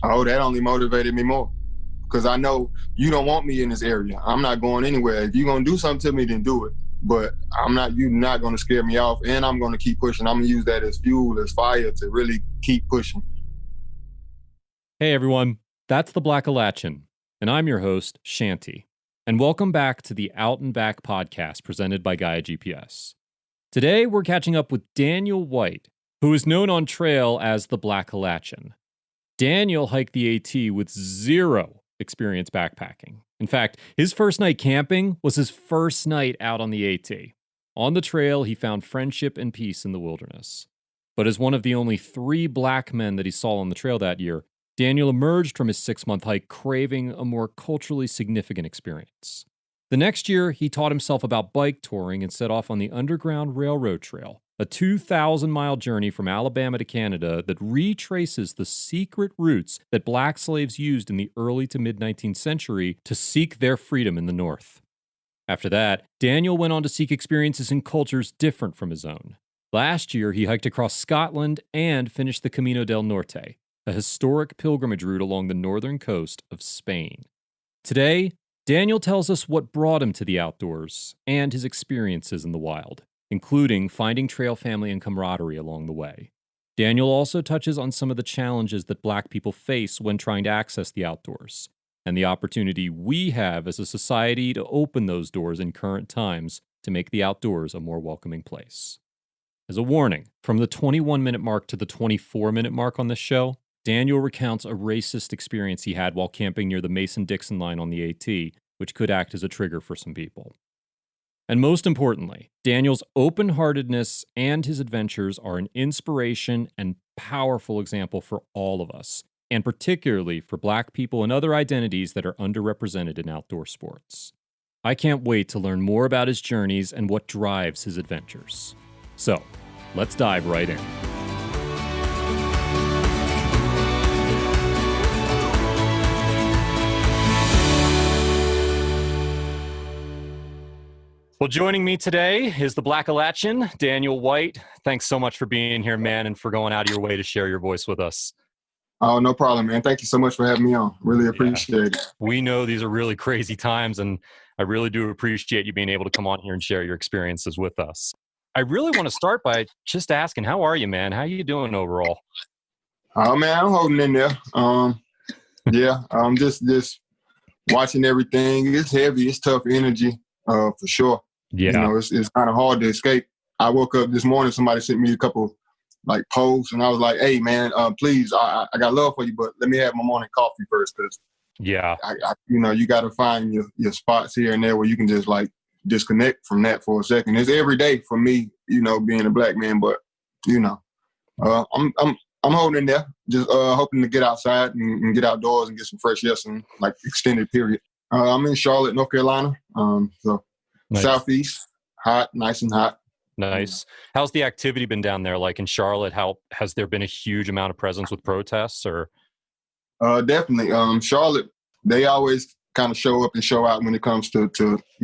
Oh, that only motivated me more because I know you don't want me in this area. I'm not going anywhere. If you're going to do something to me, then do it. But you're not going to scare me off, and I'm going to keep pushing. I'm going to use that as fuel, as fire to really keep pushing. Hey everyone, that's the Blackalachian, and I'm your host, Shanti. And welcome back to the Out and Back podcast presented by Gaia GPS. Today we're catching up with Daniel White, who is known on trail as the Blackalachian. Daniel hiked the AT with zero experience backpacking. In fact, his first night camping was his first night out on the AT. On the trail, he found friendship and peace in the wilderness. But as one of the only 3 black men that he saw on the trail that year, Daniel emerged from his 6-month hike craving a more culturally significant experience. The next year, he taught himself about bike touring and set off on the Underground Railroad Trail, a 2,000-mile journey from Alabama to Canada that retraces the secret routes that black slaves used in the early to mid-19th century to seek their freedom in the North. After that, Daniel went on to seek experiences in cultures different from his own. Last year, he hiked across Scotland and finished the Camino del Norte, a historic pilgrimage route along the northern coast of Spain. Today, Daniel tells us what brought him to the outdoors and his experiences in the wild, including finding trail family and camaraderie along the way. Daniel also touches on some of the challenges that black people face when trying to access the outdoors, and the opportunity we have as a society to open those doors in current times to make the outdoors a more welcoming place. As a warning, from the 21-minute mark to the 24-minute mark on this show, Daniel recounts a racist experience he had while camping near the Mason-Dixon line on the AT, which could act as a trigger for some people. And most importantly, Daniel's open-heartedness and his adventures are an inspiration and powerful example for all of us, and particularly for black people and other identities that are underrepresented in outdoor sports. I can't wait to learn more about his journeys and what drives his adventures. So, let's dive right in. Well, joining me today is the Blackalachian, Daniel White. Thanks so much for being here, man, and for going out of your way to share your voice with us. Oh, no problem, man. Thank you so much for having me on. Really appreciate it. We know these are really crazy times, and I really do appreciate you being able to come on here and share your experiences with us. I really want to start by just asking, how are you, man? How are you doing overall? Oh, man, I'm holding in there. I'm just watching everything. It's heavy. It's tough energy, for sure. Yeah. You know, it's kind of hard to escape. I woke up this morning, somebody sent me a couple posts, and I was like, hey, man, please, I got love for you, but let me have my morning coffee first, because you got to find your spots here and there where you can just disconnect from that for a second. It's every day for me, being a black man, but I'm holding in there, just hoping to get outside and get outdoors and get some fresh air, some extended period. I'm in Charlotte, North Carolina, so nice. Southeast, hot, nice and hot. Nice. How's the activity been down there? Like in Charlotte, how has there been a huge amount of presence with protests or? Definitely. Charlotte, they always kind of show up and show out when it comes to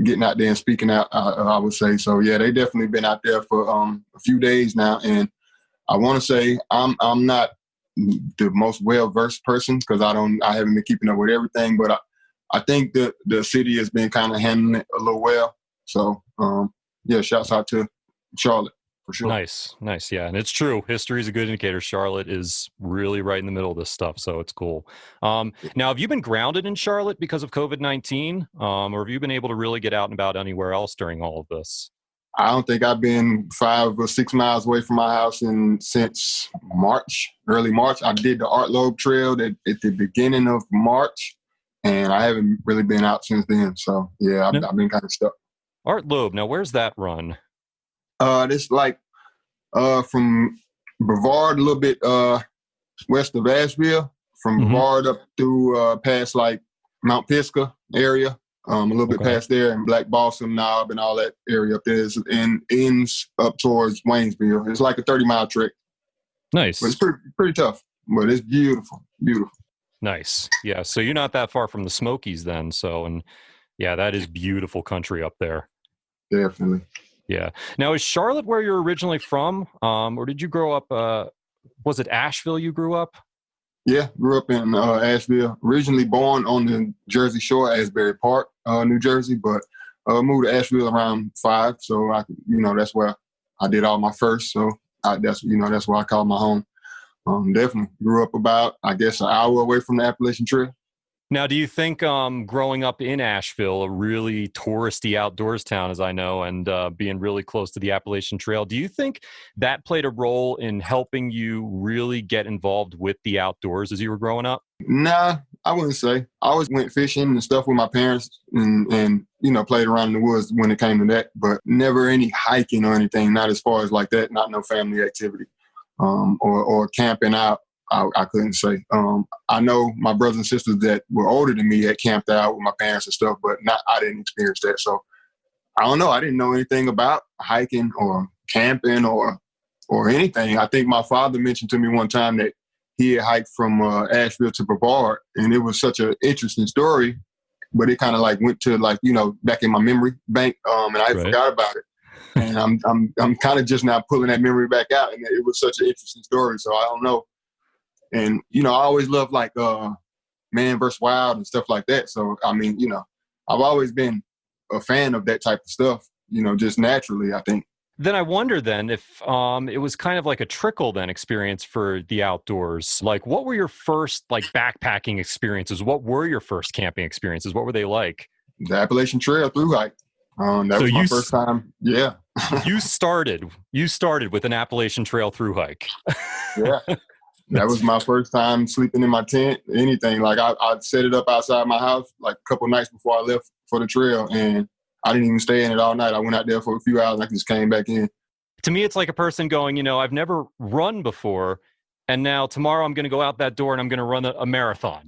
getting out there and speaking out, I would say. So yeah, they definitely been out there for a few days now. And I want to say I'm not the most well-versed person because I haven't been keeping up with everything, but I think that the city has been kind of handling it a little well. So shouts out to Charlotte for sure. Nice. Yeah. And it's true. History is a good indicator. Charlotte is really right in the middle of this stuff. So it's cool. Now, have you been grounded in Charlotte because of COVID-19? Or have you been able to really get out and about anywhere else during all of this? I don't think I've been 5 or 6 miles away from my house since early March. I did the Art Loeb Trail at the beginning of March, and I haven't really been out since then. So yeah, I've been kind of stuck. Art Loeb. Now, where's that run? It's from Brevard, a little bit west of Asheville, from Brevard up through past Mount Pisgah area, a little bit past there, and Black Balsam Knob and all that area up there, and ends up towards Waynesville. It's like a 30-mile trek. Nice. But it's pretty tough, but it's beautiful. Nice. Yeah. So you're not that far from the Smokies then. So, and yeah, that is beautiful country up there. Definitely. Yeah. Now, is Charlotte where you're originally from? Or did you grow up, was it Asheville you grew up? Yeah, grew up in Asheville. Originally born on the Jersey Shore, Asbury Park, New Jersey, but moved to Asheville around 5. So that's where I did all my first. So that's where I call my home. Definitely grew up about, I guess, an hour away from the Appalachian Trail. Now, do you think growing up in Asheville, a really touristy outdoors town, as I know, and being really close to the Appalachian Trail, do you think that played a role in helping you really get involved with the outdoors as you were growing up? Nah, I wouldn't say. I always went fishing and stuff with my parents and played around in the woods when it came to that, but never any hiking or anything, not as far as like that, not no family activity or camping out. I couldn't say. I know my brothers and sisters that were older than me had camped out with my parents and stuff, but I didn't experience that. So I don't know. I didn't know anything about hiking or camping or anything. I think my father mentioned to me one time that he had hiked from Asheville to Brevard, and it was such an interesting story, but it kind of like went to back in my memory bank, and I forgot about it. And I'm kind of just now pulling that memory back out, and it was such an interesting story. So I don't know. And, I always loved like Man vs. Wild and stuff like that. So, I mean, I've always been a fan of that type of stuff, just naturally, I think. Then I wonder then if it was kind of like a trickle then experience for the outdoors. Like, what were your first like backpacking experiences? What were your first camping experiences? What were they like? The Appalachian Trail thru-hike. That was my first time. Yeah. You started with an Appalachian Trail thru-hike. Yeah. That was my first time sleeping in my tent, anything. Like I'd set it up outside my house like a couple nights before I left for the trail, and I didn't even stay in it all night. I went out there for a few hours and I just came back in. To me, it's like a person going, I've never run before, and now tomorrow I'm going to go out that door and I'm going to run a marathon,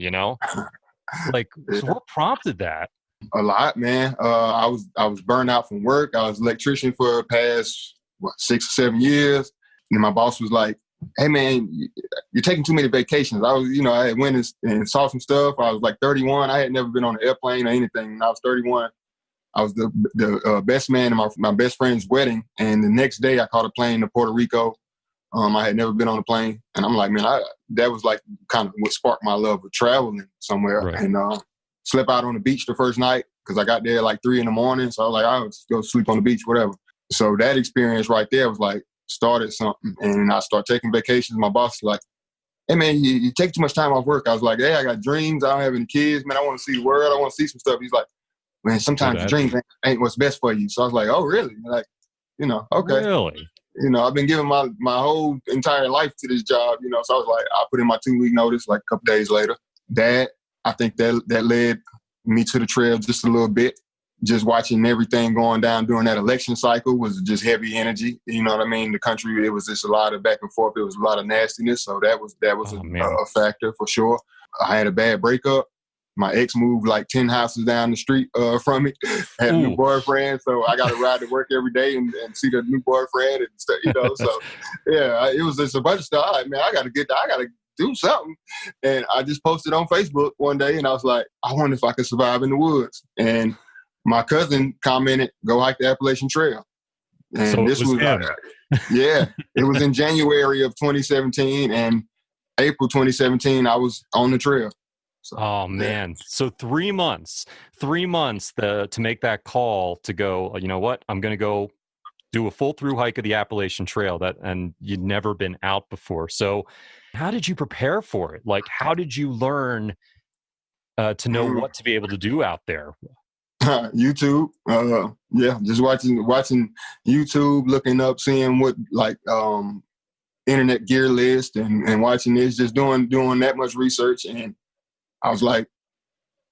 Like, so what prompted that? A lot, man. I was burned out from work. I was an electrician for the past 6 or 7 years. And my boss was like, "Hey man, you're taking too many vacations." I was, I had went and saw some stuff. I was like 31. I had never been on an airplane or anything. When I was 31, I was the best man at my best friend's wedding. And the next day I caught a plane to Puerto Rico. I had never been on a plane. And I'm like, man, that was like kind of what sparked my love of traveling somewhere. Right. And slept out on the beach the first night because I got there at like 3 a.m. So I was like, I'll just go sleep on the beach, whatever. So that experience right there was like, started something. And I started taking vacations. My boss was like, "Hey man, you take too much time off work." I was like, "Hey, I got dreams. I don't have any kids, man. I want to see the world. I want to see some stuff." He's like, "Man, sometimes the dreams ain't what's best for you." So I was like, "Oh, really?" Like, okay. Really? I've been giving my whole entire life to this job, so I was like, I put in my 2-week notice like a couple days later. I think that led me to the trail just a little bit. Just watching everything going down during that election cycle was just heavy energy. You know what I mean? The country, it was just a lot of back and forth. It was a lot of nastiness. So that was a factor for sure. I had a bad breakup. My ex moved like 10 houses down the street from me. Had a new boyfriend. So I got to ride to work every day and see the new boyfriend and stuff, So yeah, it was just a bunch of stuff. Like, man, I got to do something. And I just posted on Facebook one day and I was like, I wonder if I could survive in the woods. And my cousin commented, "Go hike the Appalachian Trail." And so this was it was in January of 2017, and April 2017, I was on the trail. So, oh man. So 3 months to make that call to go, you know what, I'm going to go do a full through hike of the Appalachian Trail and you'd never been out before. So how did you prepare for it? Like, how did you learn to know what to be able to do out there? YouTube, just watching YouTube, looking up, seeing what like internet gear list and watching this, just doing that much research. And I was like,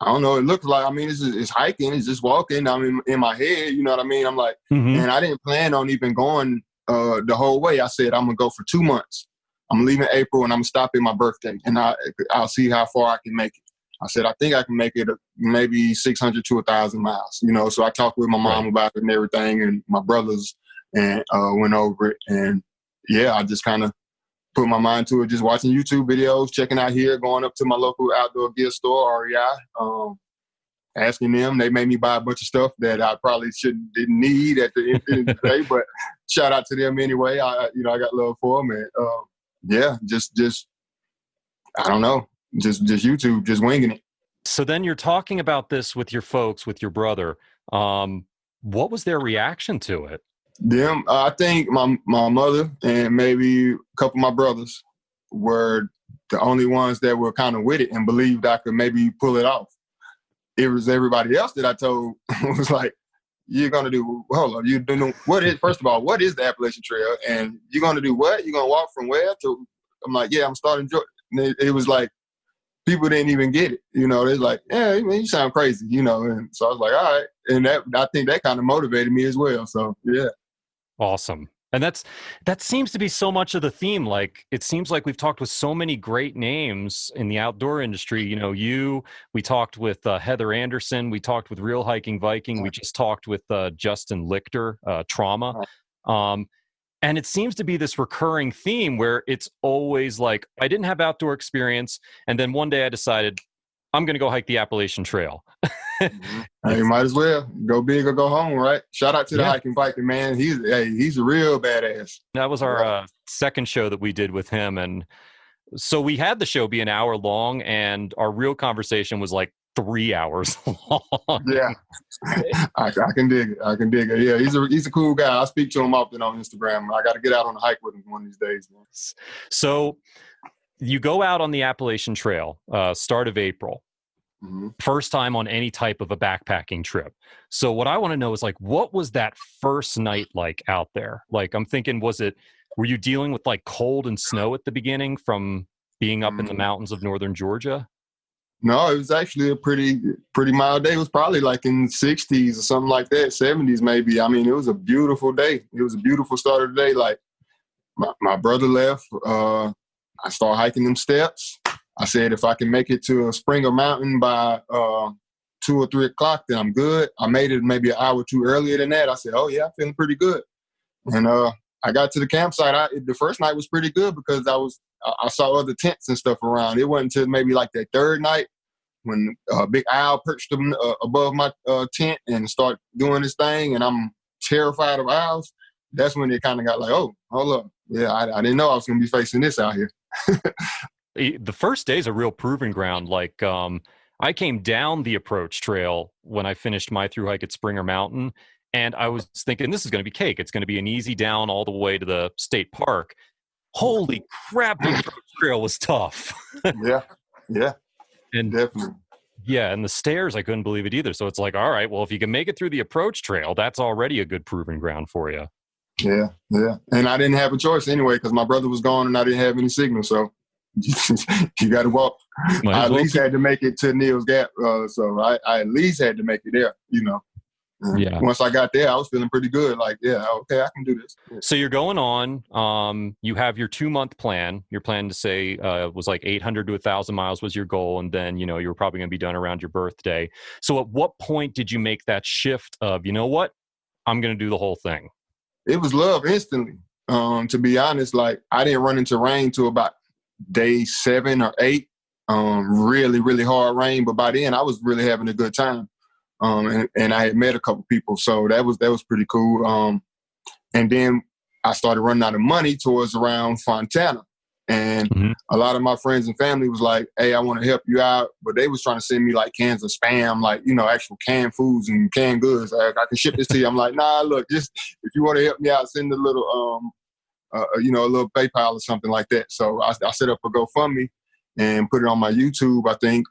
I don't know, it looks like, I mean, it's hiking, it's just walking. I mean, in my head, you know what I mean? I'm like, and I didn't plan on even going the whole way. I said, I'm gonna go for 2 months. I'm leaving April and I'm gonna stop at my birthday and I'll see how far I can make it. I said, I think I can make it maybe 600 to 1,000 miles, So I talked with my mom about it and everything, and my brothers, and went over it. And yeah, I just kind of put my mind to it, just watching YouTube videos, checking out here, going up to my local outdoor gear store, REI, asking them. They made me buy a bunch of stuff that I probably didn't need at the end of the day, but shout out to them anyway. I got love for them. And just I don't know, just YouTube, just winging it. So then you're talking about this with your folks, with your brother. What was their reaction to it? Them, I think my mother and maybe a couple of my brothers were the only ones that were kind of with it and believed I could maybe pull it off. It was everybody else that I told was like, you're going to do, hold on, you don't know, first of all, what is the Appalachian Trail? And you're going to do what? You're going to walk from where to? I'm like, yeah, I'm starting Georgia. It was like, people didn't even get it. They're like, yeah, man, you sound crazy, And so I was like, all right. And I think that kind of motivated me as well. So, yeah. Awesome. And that seems to be so much of the theme. Like, it seems like we've talked with so many great names in the outdoor industry. We talked with Heather Anderson. We talked with Real Hiking Viking. We just talked with Justin Lichter, Trauma. And it seems to be this recurring theme where it's always like, I didn't have outdoor experience. And then one day I decided I'm going to go hike the Appalachian Trail. You might as well go big or go home, right? Shout out to the hiking Viking, man. He's a real badass. That was our second show that we did with him. And so we had the show be an hour long and our real conversation was like 3 hours long. Yeah, I can dig it. Yeah, he's a cool guy. I speak to him often on Instagram. I got to get out on a hike with him one of these days, man. So you go out on the Appalachian Trail, start of April. Mm-hmm. First time on any type of a backpacking trip. So what I want to know is like, what was that first night like out there? Like, I'm thinking, were you dealing with like cold and snow at the beginning from being up in the mountains of northern Georgia? No, it was actually a pretty mild day. It was probably like in the 60s or something like that, 70s maybe. I mean, it was a beautiful day. It was a beautiful start of the day. Like, my brother left. I started hiking them steps. I said, if I can make it to a Springer Mountain by 2 or 3 o'clock, then I'm good. I made it maybe an hour or two earlier than that. I said, oh, yeah, I'm feeling pretty good. And I got to the campsite. The first night was pretty good because I saw other tents and stuff around. It wasn't until maybe like that third night when a big owl perched above my tent and started doing this thing, and I'm terrified of owls. That's when it kind of got like, oh, hold up. Yeah, I didn't know I was going to be facing this out here. The first day is a real proving ground. Like, I came down the approach trail when I finished my thru hike at Springer Mountain, and I was thinking, this is going to be cake. It's going to be an easy down all the way to the state park. Holy crap, the approach trail was tough. Yeah, and definitely. Yeah, and the stairs, I couldn't believe it either. So it's like, all right, well, if you can make it through the approach trail, that's already a good proving ground for you. Yeah. And I didn't have a choice anyway because my brother was gone and I didn't have any signal. So you got to walk. I at least had to make it to Neal's Gap. So I at least had to make it there, Yeah. Once I got there, I was feeling pretty good. Like, yeah, okay, I can do this. So you're going on. You have your 2-month plan. Your plan to say was like 800 to 1,000 miles was your goal, and then you were probably going to be done around your birthday. So at what point did you make that shift of, you know what, I'm going to do the whole thing? It was love instantly. To be honest, like I didn't run into rain till about day 7 or 8. Really, really hard rain, but by then I was really having a good time. And I had met a couple people, so that was pretty cool. And then I started running out of money towards around Fontana, and a lot of my friends and family was like, "Hey, I want to help you out," but they was trying to send me like cans of Spam, like actual canned foods and canned goods. I can ship this to you. I'm like, nah, look, just if you want to help me out, send a little, a little PayPal or something like that. So I set up a GoFundMe and put it on my YouTube, I think,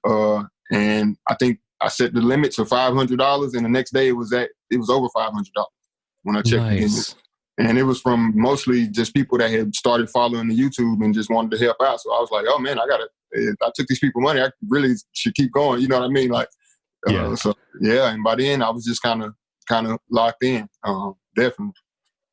and I think I set the limit to $500, and the next day it was over $500 when I checked nice. And it was from mostly just people that had started following the YouTube and just wanted to help out. So I was like, oh man, I took these people money. I really should keep going. You know what I mean? Like, yeah. So yeah. And by then I was just kind of locked in. Definitely.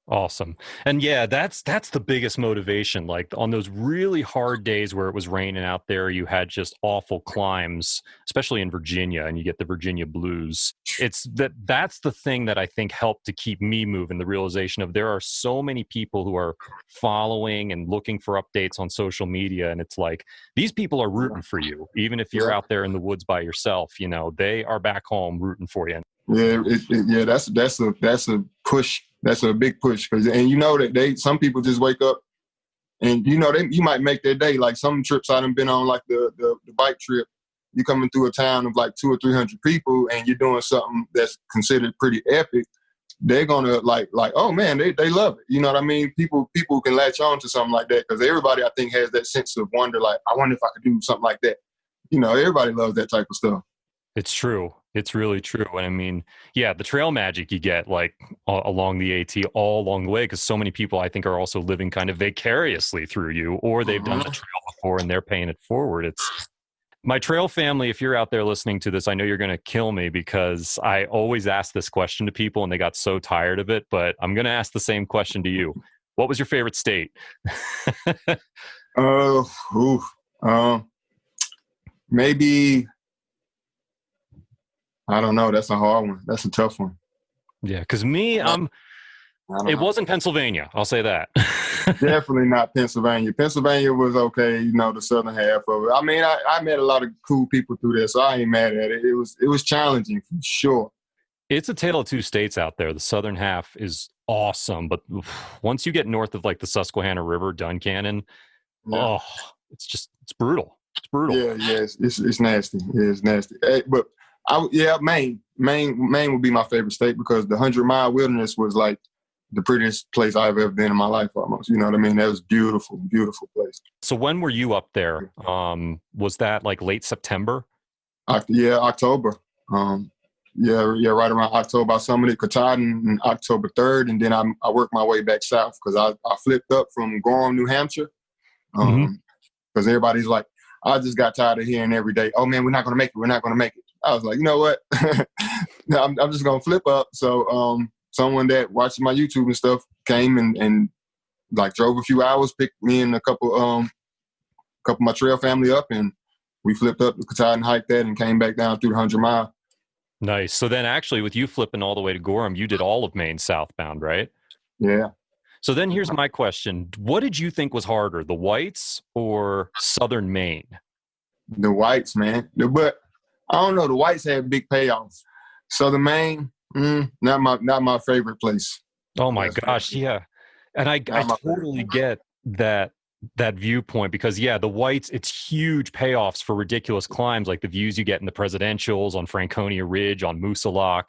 Awesome. And yeah, that's the biggest motivation. Like on those really hard days where it was raining out there, you had just awful climbs, especially in Virginia, and you get the Virginia blues. That's the thing that I think helped to keep me moving, the realization of there are so many people who are following and looking for updates on social media. And it's like, these people are rooting for you. Even if you're out there in the woods by yourself, they are back home rooting for you. Yeah, that's a push. That's a big push, and that some people just wake up And you might make their day. Like some trips I done been on, like the bike trip. You coming through a town of like 200 or 300 people, and you're doing something that's considered pretty epic. They're gonna like, oh man, they love it. You know what I mean? People can latch on to something like that because everybody, I think, has that sense of wonder. Like, I wonder if I could do something like that. Everybody loves that type of stuff. It's true. It's really true. And I mean, yeah, the trail magic you get like along the AT all along the way, because so many people I think are also living kind of vicariously through you, or they've done the trail before and they're paying it forward. It's my trail family. If you're out there listening to this, I know you're going to kill me because I always ask this question to people and they got so tired of it, but I'm going to ask the same question to you. What was your favorite state? Maybe, I don't know. That's a hard one. That's a tough one. Yeah, because me, it wasn't Pennsylvania. I'll say that. Definitely not Pennsylvania. Pennsylvania was okay, the southern half of it. I mean, I met a lot of cool people through there, so I ain't mad at it. It was challenging for sure. It's a tale of two states out there. The southern half is awesome, but once you get north of like the Susquehanna River, Duncannon, it's brutal. It's brutal. Yeah, it's nasty. Yeah, it's nasty. Hey, but Maine would be my favorite state because the 100-mile wilderness was like the prettiest place I've ever been in my life almost. You know what I mean? That was beautiful, beautiful place. So when were you up there? Was that like late September? October. Right around October. I summited Katahdin on October 3rd, and then I worked my way back south because I flipped up from Gorham, New Hampshire. Because everybody's like, I just got tired of hearing every day, oh man, we're not going to make it. We're not going to make it. I was like, you know what? No, I'm just going to flip up. So someone that watches my YouTube and stuff came and like drove a few hours, picked me and a couple of my trail family up, and we flipped up the Katahdin, hiked that, and came back down through the 100-mile. Nice. So then actually with you flipping all the way to Gorham, you did all of Maine southbound, right? Yeah. So then here's my question. What did you think was harder, the whites or southern Maine? The whites, man. But I don't know. The whites had big payoffs. Southern Maine, not my favorite place. Oh my gosh, yeah. And I totally get that viewpoint because the whites, it's huge payoffs for ridiculous climbs, like the views you get in the presidentials on Franconia Ridge, on Moosilauke.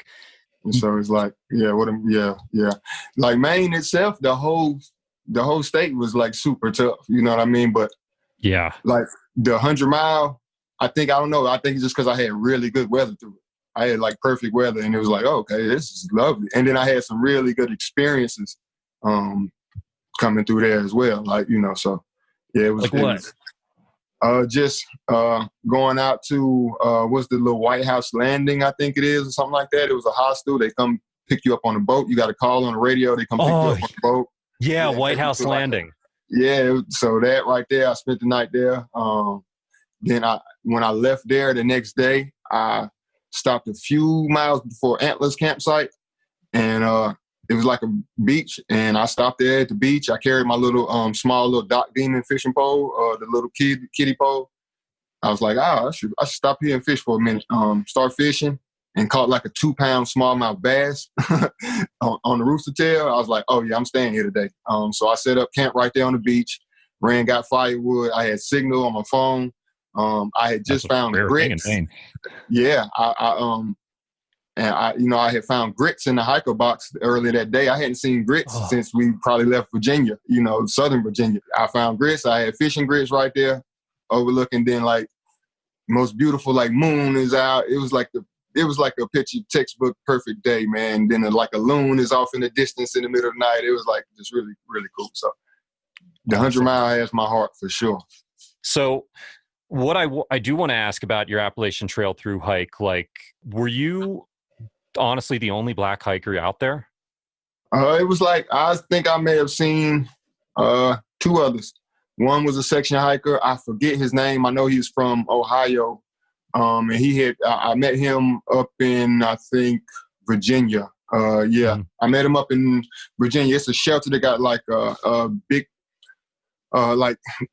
And so it's like, like Maine itself, the whole state was like super tough. You know what I mean? But yeah, like the 100-mile, I think it's just because I had really good weather through it. I had like perfect weather, and it was like, okay, this is lovely. And then I had some really good experiences coming through there as well. Like, so yeah, it was. Like what? Just going out to what's the little White House Landing, I think it is, or something like that. It was a hostel. They come pick you up on a boat. You got to call on the radio. They come pick you up on the boat. Yeah, White House Landing. So that right there, I spent the night there. Then when I left there the next day, I stopped a few miles before Antlers campsite, and it was like a beach, and I stopped there at the beach. I carried my little small little Doc Demon fishing pole, the little kiddie pole. I was like, I should stop here and fish for a minute. Start fishing and caught like a 2-pound smallmouth bass on the rooster tail. I was like, oh yeah, I'm staying here today. So I set up camp right there on the beach, got firewood. I had signal on my phone. I had just found grits. Yeah, I had found grits in the hiker box earlier that day. I hadn't seen grits since we probably left Virginia, Southern Virginia. I found grits. I had fishing grits right there overlooking. Then like most beautiful like moon is out. It was like a picture textbook perfect day, man. Then like a loon is off in the distance in the middle of the night. It was like just really, really cool. So the 100-mile has my heart for sure. So what I do want to ask about your Appalachian Trail through hike, like, were you honestly the only black hiker out there? It was like, I think I may have seen 2 others. One was a section hiker. I forget his name. I know he's from Ohio. And I met him up in, I think, Virginia. I met him up in Virginia. It's a shelter that got like a big,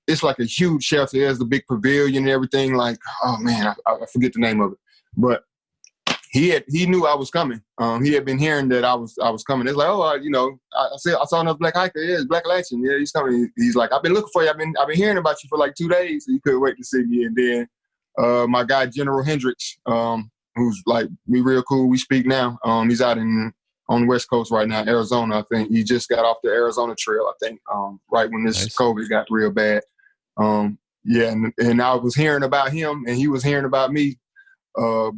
it's like a huge shelter. There's the big pavilion and everything. Like, oh man, I forget the name of it. But he knew I was coming. He had been hearing that I was coming. It's like, I saw another black hiker. Yeah, it's Blackalachian. Yeah, he's coming. He's like, I've been looking for you. I've been hearing about you for like 2 days. He couldn't wait to see me. And then my guy General Hendricks, who's like, we real cool. We speak now. He's out on the West Coast right now, Arizona. I think he just got off the Arizona Trail. I think right when this COVID got real bad. And I was hearing about him, and he was hearing about me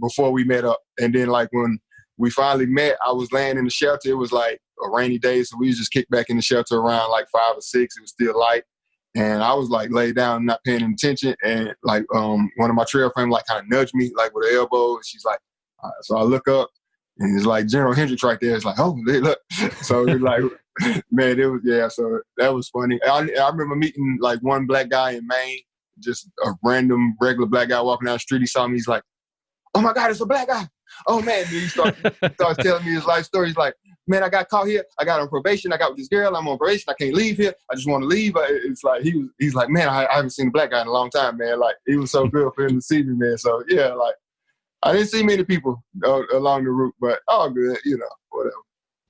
before we met up. And then like when we finally met, I was laying in the shelter. It was like a rainy day, so we just kicked back in the shelter around like 5 or 6. It was still light. And I was like laid down, not paying attention. And like one of my trail friends like kind of nudged me like with her elbow. And she's like, so I look up and it's like General Hendricks right there. It's like, oh, look. So it's like, man, it was, so that was funny. I remember meeting like one black guy in Maine, just a random regular black guy walking down the street. He saw me. He's like, oh my God, it's a black guy. Oh man. And he starts telling me his life story. He's like, man, I got caught here. I got on probation. I got with this girl. I'm on probation. I can't leave here. I just want to leave. It's like, he's like, man, I haven't seen a black guy in a long time, man. Like, it was so good for him to see me, man. So yeah, like, I didn't see many people along the route, but all good, whatever.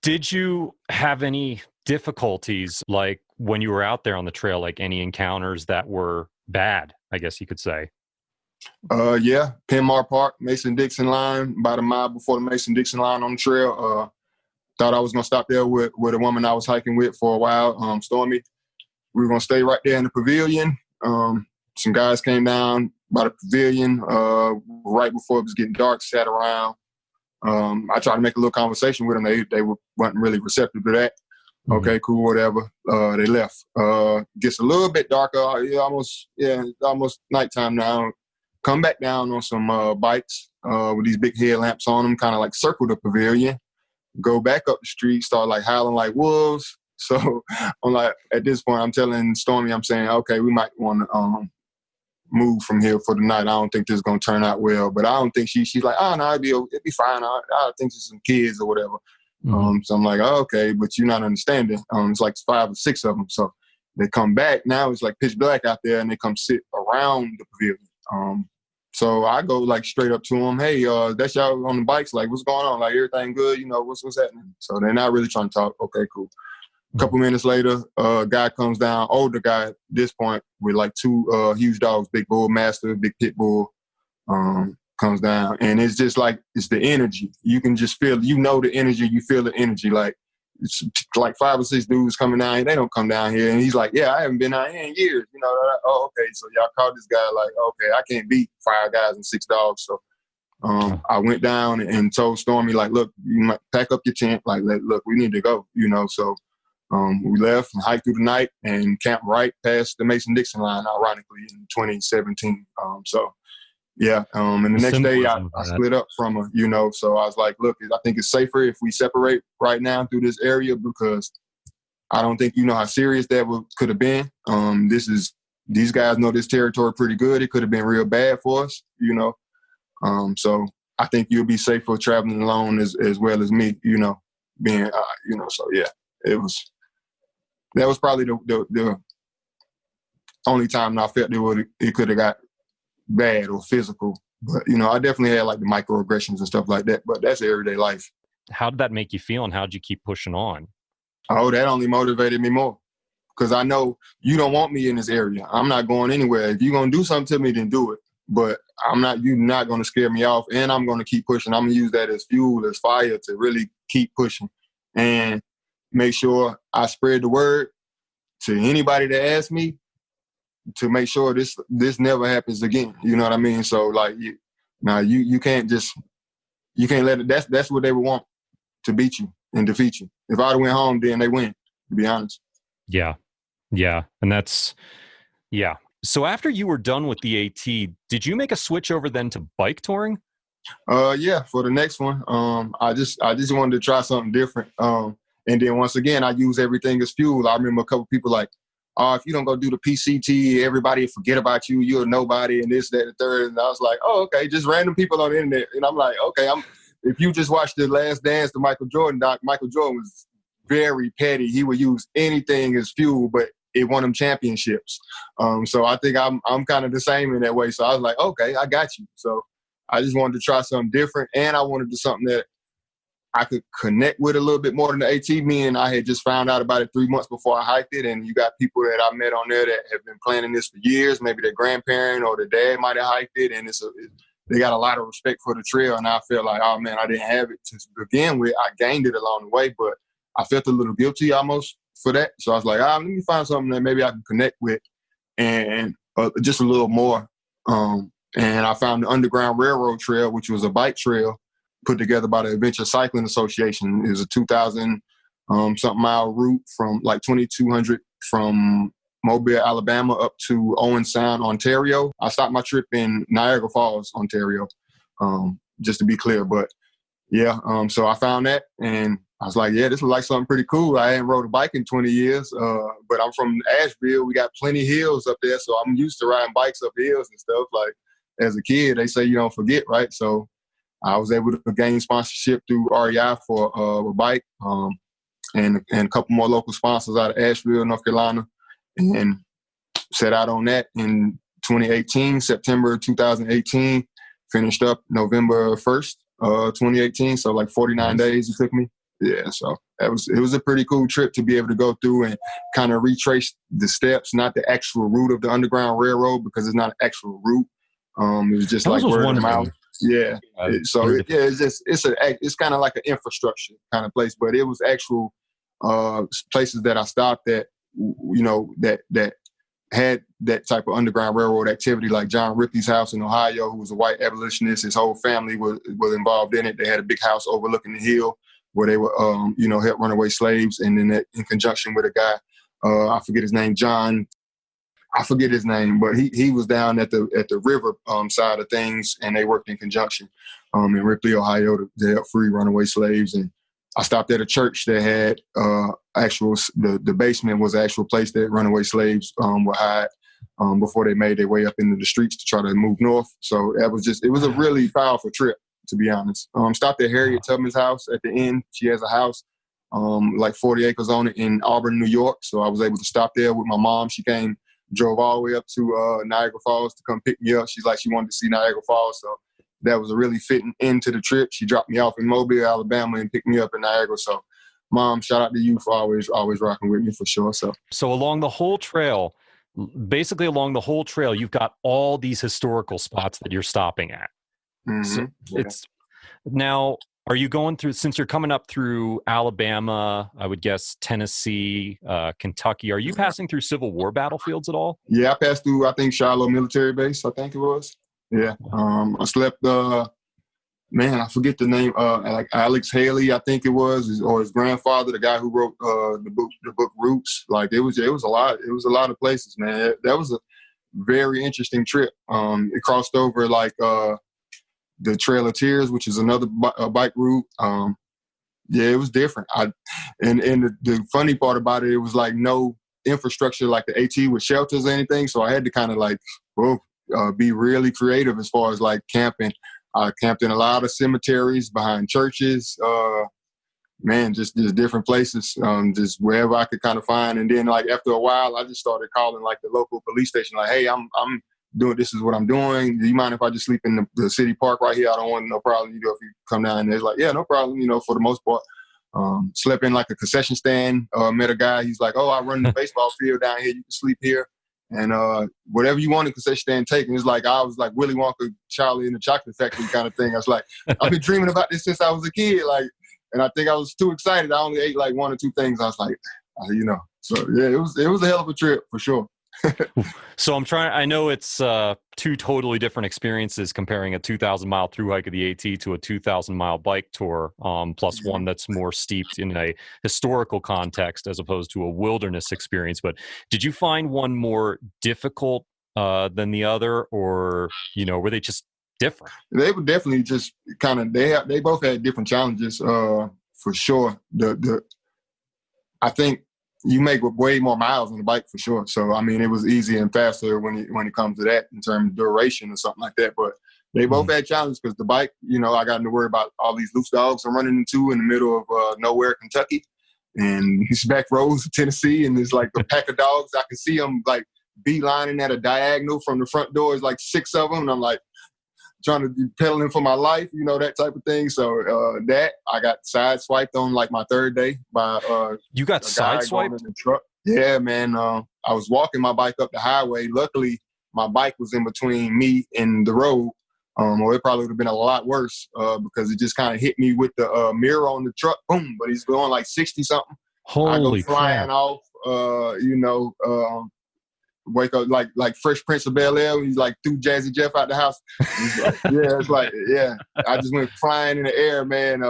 Did you have any difficulties, like when you were out there on the trail, like any encounters that were bad, I guess you could say? Penmar Park, Mason-Dixon line, about a mile before the Mason-Dixon line on the trail. Thought I was going to stop there with a woman I was hiking with for a while, Stormy. We were going to stay right there in the pavilion. Some guys came down by the pavilion right before it was getting dark, sat around. I tried to make a little conversation with them. They weren't really receptive to that. Mm-hmm. Okay, cool, whatever. They left. Gets a little bit darker. Almost nighttime now. Come back down on some bikes with these big headlamps on them, kind of like circle the pavilion. Go back up the street, start like howling like wolves. So I'm like, at this point, I'm telling Stormy, I'm saying, okay, we might want to move from here for the night. I don't think this is going to turn out well. But I don't think she's like, oh, no, it'll be fine. I think there's some kids or whatever. Mm-hmm. So I'm like, oh, okay, but you're not understanding. It's like 5 or 6 of them. So they come back. Now it's like pitch black out there, and they come sit around the pavilion. So I go like straight up to them. Hey, that's y'all on the bikes. Like, what's going on? Like, everything good? What's happening? So they're not really trying to talk. Okay, cool. A couple minutes later, a guy comes down, older guy at this point, with like 2 huge dogs, big bull master, big pit bull, comes down. And it's just like, it's the energy. You can just feel, the energy, you feel the energy. Like, it's like 5 or 6 dudes coming down here. They don't come down here. And he's like, yeah, I haven't been out here in years. Oh, okay. So y'all called this guy like, okay, I can't beat 5 guys and 6 dogs. So I went down and told Stormy, like, look, you might pack up your tent. Like, look, we need to go, So we left and hiked through the night and camped right past the Mason-Dixon line, ironically, in 2017. And the next day I split up from her, So I was like, look, I think it's safer if we separate right now through this area, because I don't think you know how serious that could have been. These guys know this territory pretty good. It could have been real bad for us, So I think you'll be safer traveling alone as well as me, being, So yeah, that was probably the only time I felt it could have got bad or physical. But, I definitely had like the microaggressions and stuff like that, but that's everyday life. How did that make you feel, and how did you keep pushing on? Oh, that only motivated me more, because I know you don't want me in this area. I'm not going anywhere. If you're going to do something to me, then do it. But you're not going to scare me off, and I'm going to keep pushing. I'm going to use that as fuel, as fire to really keep pushing and make sure I spread the word to anybody that asks me, to make sure this never happens again. You know what I mean? So like, you can't let it. That's what they would want, to beat you and defeat you. If I'd went home, then they win, to be honest. Yeah. And that's, yeah. So after you were done with the AT, did you make a switch over then to bike touring? Yeah, for the next one. I just wanted to try something different. And then once again, I use everything as fuel. I remember a couple people like, if you don't go do the PCT, everybody will forget about you. You're nobody, and this, that, and the third. And I was like, oh, okay, just random people on the internet. And I'm like, okay, if you just watch The Last Dance, the Michael Jordan doc, Michael Jordan was very petty. He would use anything as fuel, but it won him championships. So I think I'm kind of the same in that way. So I was like, okay, I got you. So I just wanted to try something different, and I wanted to do something that I could connect with a little bit more than the AT. Me and I had just found out about it 3 months before I hiked it, and you got people that I met on there that have been planning this for years. Maybe their grandparent or their dad might have hiked it, and they got a lot of respect for the trail. And I felt like, oh man, I didn't have it to begin with. I gained it along the way, but I felt a little guilty almost for that. So I was like, let me find something that maybe I can connect with, and just a little more. And I found the Underground Railroad Trail, which was a bike trail put together by the Adventure Cycling Association. It was a 2,000 something mile route from like 2,200 from Mobile, Alabama up to Owen Sound, Ontario. I stopped my trip in Niagara Falls, Ontario, just to be clear. But yeah, so I found that and I was like, yeah, this looks like something pretty cool. I hadn't rode a bike in 20 years, but I'm from Asheville. We got plenty of hills up there, so I'm used to riding bikes up hills and stuff. Like as a kid, they say you don't forget, right? So I was able to gain sponsorship through REI for a bike and a couple more local sponsors out of Asheville, North Carolina, and set out on that in 2018, September 2018, finished up November 1st, 2018. So like 49 days it took me. Yeah, so it was a pretty cool trip to be able to go through and kind of retrace the steps, not the actual route of the Underground Railroad because it's not an actual route. It was just like word of mouth. Yeah. It's kind of like an infrastructure kind of place, but it was actual places that I stopped at, you know, that had that type of Underground Railroad activity, like John Ripley's house in Ohio, who was a white abolitionist. His whole family was involved in it. They had a big house overlooking the hill where they were, help runaway slaves. And then in conjunction with a guy, I forget his name, but he was down at the river side of things, and they worked in conjunction in Ripley, Ohio, to help free runaway slaves. And I stopped at a church that had the basement was the actual place that runaway slaves would hide before they made their way up into the streets to try to move north. So it was a really powerful trip, to be honest. Stopped at Harriet Tubman's house at the end. She has a house, like 40 acres on it in Auburn, New York. So I was able to stop there with my mom. She drove all the way up to Niagara Falls to come pick me up. She's like, she wanted to see Niagara Falls. So that was a really fitting end to the trip. She dropped me off in Mobile, Alabama, and picked me up in Niagara. So Mom, shout out to you for always rocking with me for sure. So along the whole trail, you've got all these historical spots that you're stopping at. Mm-hmm. So now, are you going through, since you're coming up through Alabama, I would guess Tennessee, Kentucky, are you passing through Civil War battlefields at all? Yeah, I passed through, I think, Shiloh Military Base, I think it was. Yeah. I slept, I forget the name, like Alex Haley, I think it was, or his grandfather, the guy who wrote the book Routes. Like it was a lot of places, man. That was a very interesting trip. It crossed over like the Trail of Tears, which is another bike route. It was different. And the funny part about it was like no infrastructure like the AT with shelters or anything. So I had to kind of like, be really creative as far as like camping. I camped in a lot of cemeteries, behind churches, just different places, just wherever I could kind of find. And then like after a while, I just started calling like the local police station, like, hey, I'm doing, this is what I'm doing. Do you mind if I just sleep in the city park right here? I don't want no problem. If you come down and it's like, yeah, no problem. For the most part, slept in like a concession stand, met a guy. He's like, oh, I run the baseball field down here. You can sleep here. And whatever you want in concession stand, take. And it's like, I was like Willy Wonka, Charlie in the Chocolate Factory kind of thing. I was like, I've been dreaming about this since I was a kid. Like, and I think I was too excited. I only ate like one or two things. I was like, So yeah, it was a hell of a trip for sure. So I know it's two totally different experiences comparing a 2,000-mile thru-hike of the AT to a 2,000-mile bike tour, plus one that's more steeped in a historical context as opposed to a wilderness experience. But did you find one more difficult than the other, or, were they just different? They were definitely just kind of, they both had different challenges for sure. I think you make way more miles on the bike for sure. So, I mean, it was easier and faster when it comes to that in terms of duration or something like that. But they both had challenges because the bike, I got to worry about all these loose dogs I'm running into in the middle of nowhere, Kentucky. And these back roads of Tennessee. And there's like a pack of dogs. I can see them like beelining at a diagonal from the front door. It's like 6 of them. And I'm like trying to be pedaling for my life, you know, that type of thing. So that I got sideswiped on like my third day by you got sideswiped in the truck. Yeah, man. I was walking my bike up the highway. Luckily, my bike was in between me and the road. Or it probably would have been a lot worse because it just kind of hit me with the mirror on the truck. Boom! But he's going like 60 something. I go flying off. Wake up like Fresh Prince of Bel-Air. He's like threw Jazzy Jeff out the house. I just went flying in the air, man.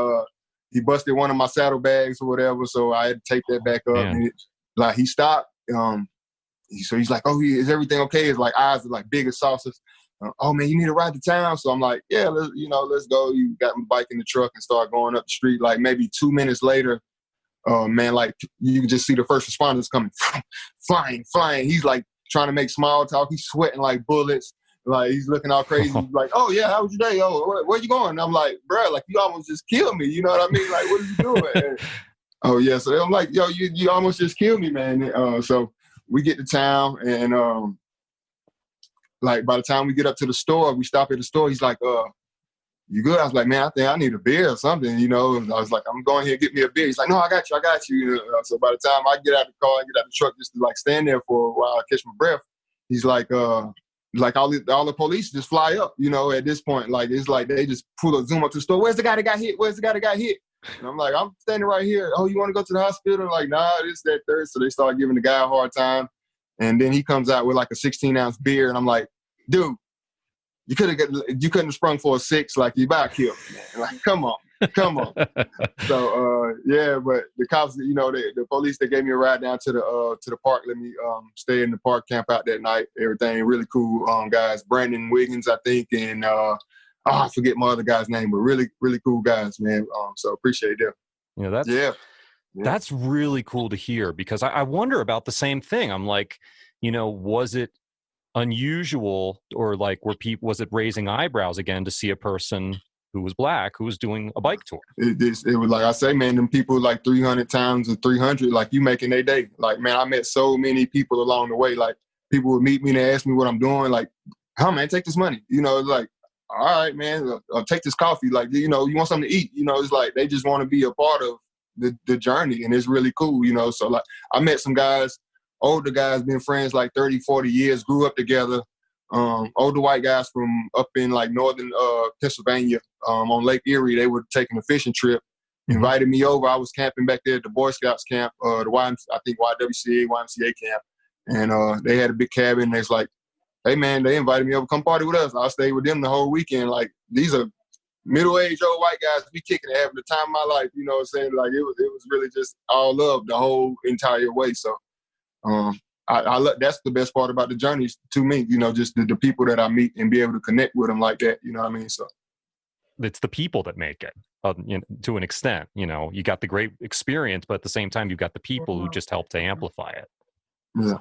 He busted one of my saddlebags or whatever, so I had to take that back up. And he stopped. So he's like, "Oh, is everything okay?" His like eyes are like big as saucers. "Oh man, you need to ride to town." So I'm like, "Yeah, let's go." You got my bike in the truck and start going up the street. Like maybe 2 minutes later, man, like you can just see the first responders coming, flying. He's like trying to make small talk. He's sweating like bullets. Like he's looking all crazy. He's like, "Oh yeah, how was your day? Oh, where you going?" And I'm like, "Bro, like you almost just killed me." You know what I mean? Like, what are you doing? And, oh yeah. So I'm like, "Yo, you almost just killed me, man." So we get to town and like by the time we get up to the store, we stop at the store. He's like, "You good?" I was like, "Man, I think I need a beer or something," you know. And I was like, "I'm going here, get me a beer." He's like, "No, I got you. So by the time I get out the car, I get out the truck just to like stand there for a while, catch my breath. He's like all the police just fly up, you know. At this point, like it's like they just pull a zoom up to the store. "Where's the guy that got hit? Where's the guy that got hit?" And I'm like, "I'm standing right here." "Oh, you want to go to the hospital?" Like, "Nah, this, that, third." So they start giving the guy a hard time, and then he comes out with like a 16-ounce beer, and I'm like, "Dude, you couldn't have sprung for a 6, like you about killed me, man. Like, come on." So but the cops, you know, the police, they gave me a ride down to the park, let me stay in the park, camp out that night. Everything really cool guys. Brandon Wiggins, I think, and I forget my other guy's name, but really, really cool guys, man. So appreciate them. You know, that's really cool to hear, because I wonder about the same thing. I'm like, you know, was it unusual, or like was it raising eyebrows again to see a person who was black who was doing a bike tour? It was like I say, man, them people like 300 times or 300, like you making their day. Like, man, I met so many people along the way. Like people would meet me and ask me what I'm doing. Like, "Huh, man, take this money." You know, it's like, "All right, man, I'll take this coffee." Like, you know, you want something to eat? You know, it's like they just want to be a part of the journey, and it's really cool, you know. So like I met some guys, older guys, been friends like 30, 40 years, grew up together. Older white guys from up in like northern Pennsylvania on Lake Erie. They were taking a fishing trip, invited me over. I was camping back there at the Boy Scouts camp, the YMCA camp. And they had a big cabin. They was like, "Hey, man," they invited me over, "come party with us." I stayed with them the whole weekend. Like, these are middle-aged old white guys. We kicking it, having the time of my life. You know what I'm saying? Like, it was really just all love the whole entire way. So I love, that's the best part about the journey to me, you know, just the people that I meet and be able to connect with them like that. You know what I mean? So it's the people that make it, you know, to an extent. You know, you got the great experience, but at the same time, you've got the people who just help to amplify it. Yeah.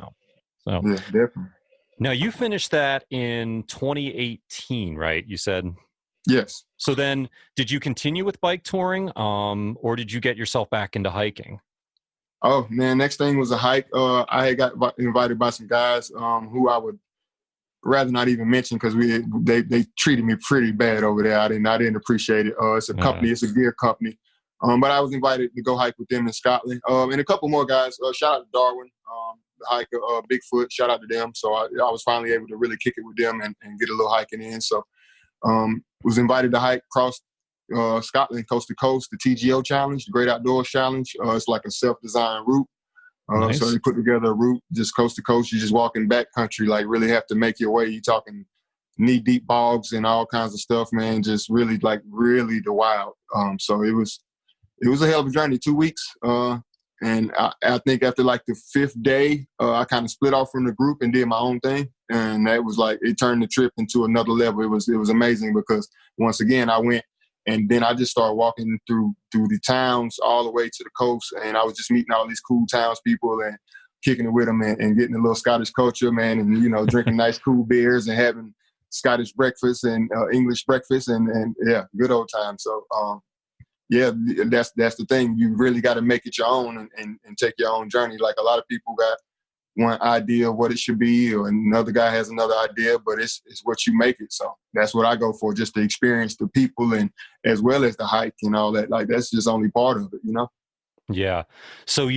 So yeah, definitely. Now you finished that in 2018, right? You said? Yes. So then did you continue with bike touring, or did you get yourself back into hiking? Oh man, next thing was a hike. I had got invited by some guys who I would rather not even mention, because they treated me pretty bad over there. I didn't appreciate it. It's a company, it's a gear company. But I was invited to go hike with them in Scotland. And a couple more guys. Shout out to Darwin, the hiker, Bigfoot. Shout out to them. So I was finally able to really kick it with them and get a little hiking in. So was invited to hike across Scotland, coast to coast, the TGO Challenge, the Great Outdoors Challenge. It's like a self-designed route. Nice. So they put together a route just coast to coast. You just walk in backcountry, like really have to make your way. You're talking knee-deep bogs and all kinds of stuff, man. Just really the wild. So it was a hell of a journey, 2 weeks. And I think after like the 5th day, I kind of split off from the group and did my own thing. And that was like, it turned the trip into another level. It was amazing, because once again, I went and then I just started walking through the towns all the way to the coast. And I was just meeting all these cool townspeople and kicking it with them and getting a little Scottish culture, man. And, you know, drinking nice cool beers and having Scottish breakfast and English breakfast and yeah, good old time. So, yeah, that's the thing. You really got to make it your own and take your own journey. Like a lot of people got one idea of what it should be, or another guy has another idea, but it's what you make it. So that's what I go for, just to experience the people and as well as the hike and all that. Like, that's just only part of it, you know? Yeah. So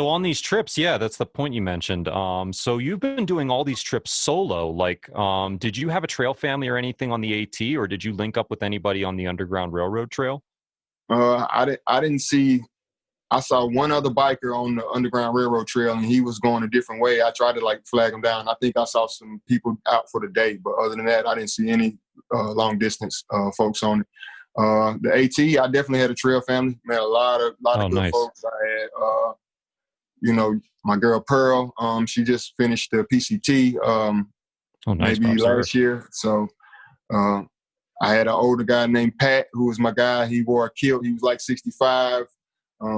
on these trips, yeah, that's the point you mentioned. So you've been doing all these trips solo. Like, did you have a trail family or anything on the AT, or did you link up with anybody on the Underground Railroad Trail? I didn't see. I saw one other biker on the Underground Railroad Trail, and he was going a different way. I tried to like flag him down. I think I saw some people out for the day, but other than that, I didn't see any long distance folks on it. The AT, I definitely had a trail family. Met a lot of good nice folks. I had, you know, my girl Pearl. She just finished the PCT nice, maybe last year. So I had an older guy named Pat, who was my guy. He wore a kilt. He was like 65.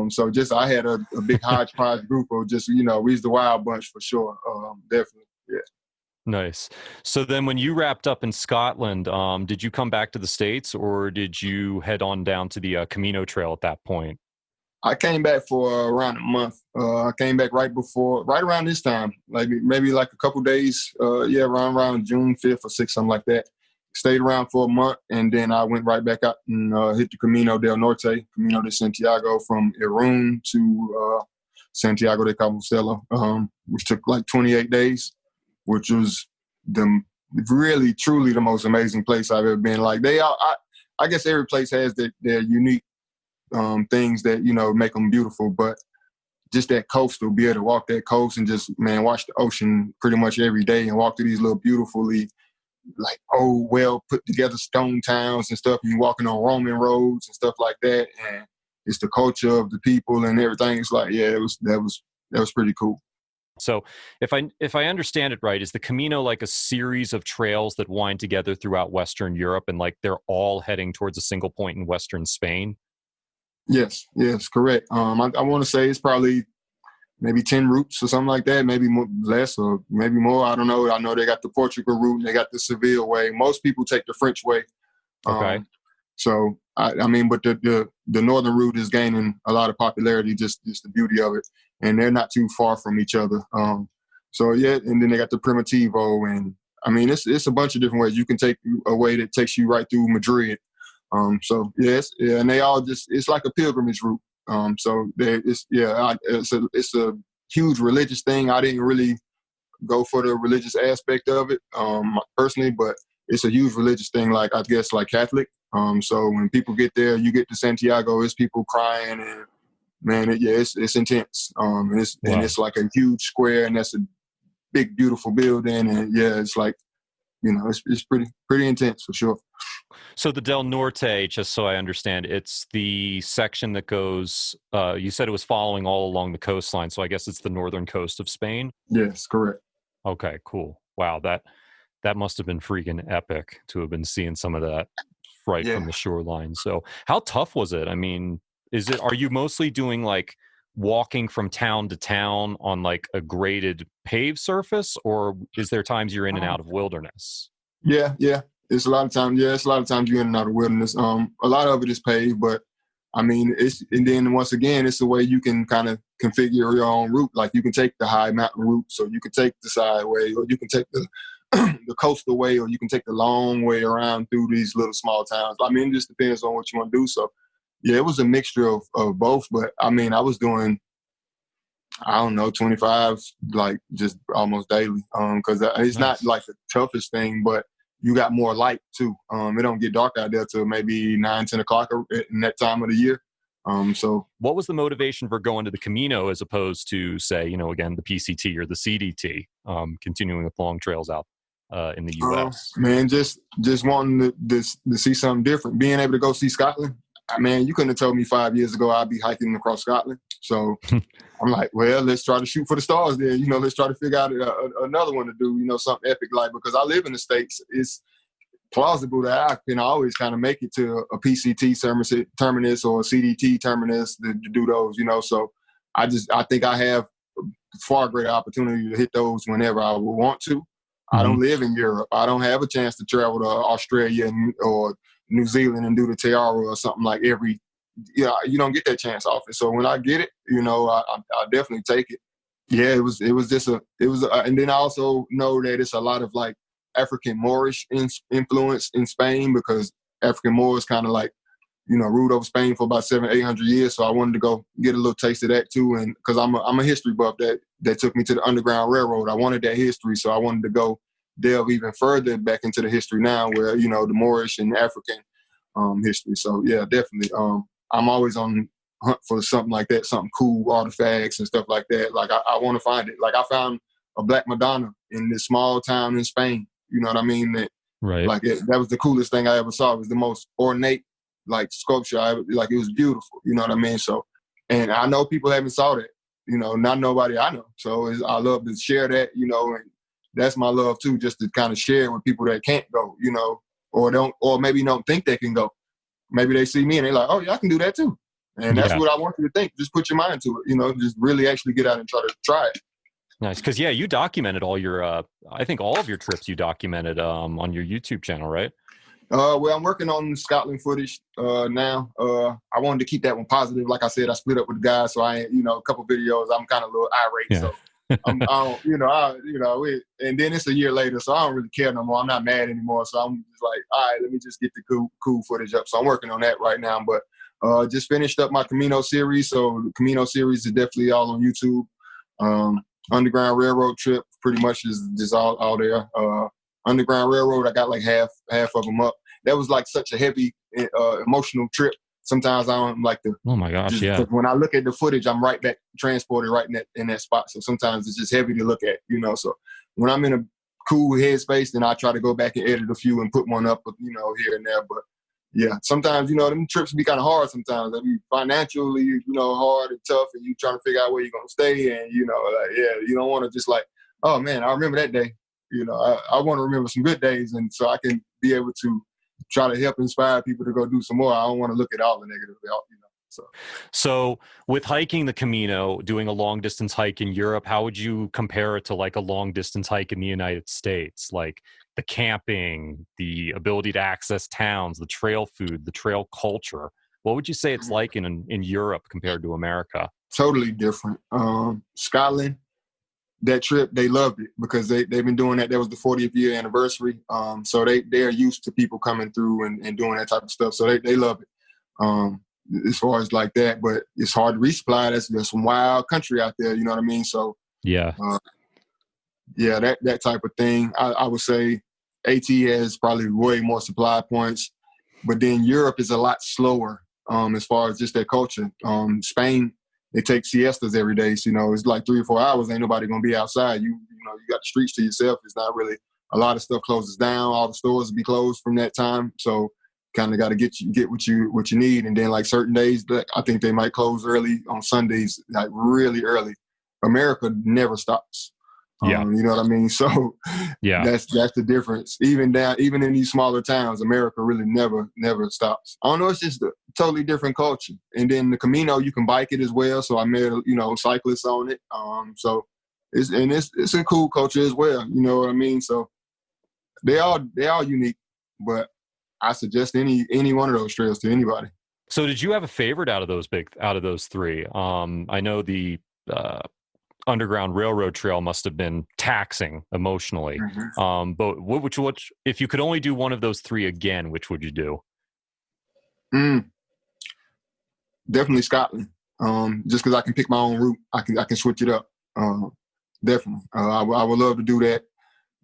So just I had a big hodgepodge group of just, you know, we's the wild bunch for sure. Definitely, yeah. Nice. So then when you wrapped up in Scotland, did you come back to the States, or did you head on down to the Camino Trail at that point? I came back for around a month. I came back right around this time, like maybe like a couple days, around June 5th or 6th, something like that. Stayed around for a month, and then I went right back out and hit the Camino del Norte, Camino de Santiago, from Irún to Santiago de Compostela, which took like 28 days, which was really, truly the most amazing place I've ever been. Like I guess every place has their unique things that, you know, make them beautiful, but just that coastal, be able to walk that coast and just, man, watch the ocean pretty much every day and walk through these little beautifully, like, old, well put together stone towns and stuff. You're walking on Roman roads and stuff like that, and it's the culture of the people and everything. It's like, yeah, that was pretty cool. So if I understand it right, is the Camino like a series of trails that wind together throughout Western Europe, and like they're all heading towards a single point in Western Spain? Yes, correct. I want to say it's probably maybe 10 routes or something like that, maybe less or maybe more. I don't know. I know they got the Portugal route and they got the Seville way. Most people take the French way. Okay. So, I mean, but the northern route is gaining a lot of popularity, just the beauty of it. And they're not too far from each other. So, yeah, and then they got the Primitivo. And, I mean, it's a bunch of different ways. You can take a way that takes you right through Madrid. So, yes, yeah, and they all just, it's like a pilgrimage route. So it's a huge religious thing. I didn't really go for the religious aspect of it personally, but it's a huge religious thing, like, I guess, like Catholic. So when people get there, you get to Santiago, it's people crying, and man, it's intense. And it's like a huge square, and that's a big, beautiful building, and yeah, it's like, you know, it's pretty intense for sure. So the Del Norte, just so I understand, it's the section that goes, you said it was following all along the coastline, so I guess it's the northern coast of Spain? Yes, correct. Okay, cool. Wow, that must have been freaking epic to have been seeing some of that right from the shoreline. So how tough was it? I mean, are you mostly doing like walking from town to town on like a graded paved surface, or is there times you're in and out of wilderness? Yeah. It's a lot of times. Yeah, it's a lot of times you're in and out of wilderness. A lot of it is paved, but I mean, and then once again, it's a way you can kind of configure your own route. Like, you can take the high mountain route, so you can take the side way, or you can take the the coastal way, or you can take the long way around through these little small towns. I mean, it just depends on what you want to do. So, yeah, it was a mixture of both. But I mean, I was doing, I don't know, 25, like, just almost daily. Because it's not like the toughest thing, but you got more light too. It don't get dark out there till maybe 9, 10 o'clock in that time of the year. So what was the motivation for going to the Camino as opposed to, say, you know, again, the PCT or the CDT, continuing with long trails out in the U.S.? Man, just wanting to see something different. Being able to go see Scotland. Man, you couldn't have told me 5 years ago I'd be hiking across Scotland. So I'm like, well, let's try to shoot for the stars there. You know, let's try to figure out another one to do, you know, something epic, like, because I live in the States. It's plausible that I can always kind of make it to a PCT terminus or a CDT terminus to do those, you know. So I think I have far greater opportunity to hit those whenever I would want to. Mm-hmm. I don't live in Europe. I don't have a chance to travel to Australia or New Zealand and do the Tiara or something like you don't get that chance often. So when I get it, you know, I definitely take it. Yeah, it was just and then I also know that it's a lot of like African Moorish influence in Spain, because African Moors kind of like, ruled over Spain for about 700-800 years. So I wanted to go get a little taste of that too. And because I'm a history buff, that took me to the Underground Railroad. I wanted that history. So I wanted to go delve even further back into the history now, where, the Moorish and African history. So yeah, definitely. I'm always on hunt for something like that, something cool, artifacts and stuff like that. Like I want to find it. Like I found a Black Madonna in this small town in Spain. You know what I mean? Right. Like that was the coolest thing I ever saw. It was the most ornate like sculpture. Like it was beautiful. You know what I mean? So, and I know people haven't saw that. Not nobody I know. So I love to share that. And that's my love too, just to kind of share with people that can't go. Or maybe don't think they can go. Maybe they see me and they're like, oh yeah, I can do that too. And that's what I want you to think. Just put your mind to it. Just really actually get out and try it. Nice. Because, you documented all your, I think all of your trips you documented on your YouTube channel, right? Well, I'm working on Scotland footage now. I wanted to keep that one positive. Like I said, I split up with the guys, so I, a couple videos, I'm kind of a little irate. Yeah. So, and then it's a year later, so I don't really care no more. I'm not mad anymore. So I'm just like, all right, let me just get the cool footage up. So I'm working on that right now. But just finished up my Camino series. So the Camino series is definitely all on YouTube. Underground Railroad trip pretty much is just all there. Underground Railroad, I got like half of them up. That was like such a heavy emotional trip. Sometimes I don't like to. Oh my gosh, yeah. When I look at the footage, I'm right back transported right in that spot. So sometimes it's just heavy to look at, So when I'm in a cool headspace, then I try to go back and edit a few and put one up, here and there. But yeah, sometimes them trips be kind of hard. Sometimes I mean, financially, hard and tough, and you trying to figure out where you're gonna stay, and you don't want to just like, oh man, I remember that day. I want to remember some good days, and so I can be able to try to help inspire people to go do some more. I don't want to look at all the negative, So with hiking the Camino, doing a long distance hike in Europe, how would you compare it to like a long distance hike in the United States? Like the camping, the ability to access towns, the trail food, the trail culture. What would you say it's like in Europe compared to America? Totally different. Scotland, that trip, they loved it because they've been doing that. That was the 40th year anniversary. So they're used to people coming through and doing that type of stuff. So they love it. As far as like that, but it's hard to resupply. There's some wild country out there, you know what I mean? So yeah, that type of thing. I would say AT has probably way more supply points, but then Europe is a lot slower as far as just their culture. Spain, they take siestas every day. So, it's like 3 or 4 hours. Ain't nobody gonna be outside. You got the streets to yourself. It's not really, a lot of stuff closes down. All the stores will be closed from that time. So kind of got to get what you need. And then like certain days, I think they might close early on Sundays, like really early. America never stops. Yeah. You know what I mean? So yeah, that's the difference. Even in these smaller towns, America really never stops. I don't know. It's just a totally different culture. And then the Camino, you can bike it as well. So I met, cyclists on it. So it's a cool culture as well. You know what I mean? So they all unique, but I suggest any one of those trails to anybody. So did you have a favorite out of those three? I know the Underground Railroad Trail must have been taxing emotionally. Mm-hmm. But which if you could only do one of those three again, which would you do? Definitely Scotland. Just because I can pick my own route, I can switch it up. Definitely, I would love to do that.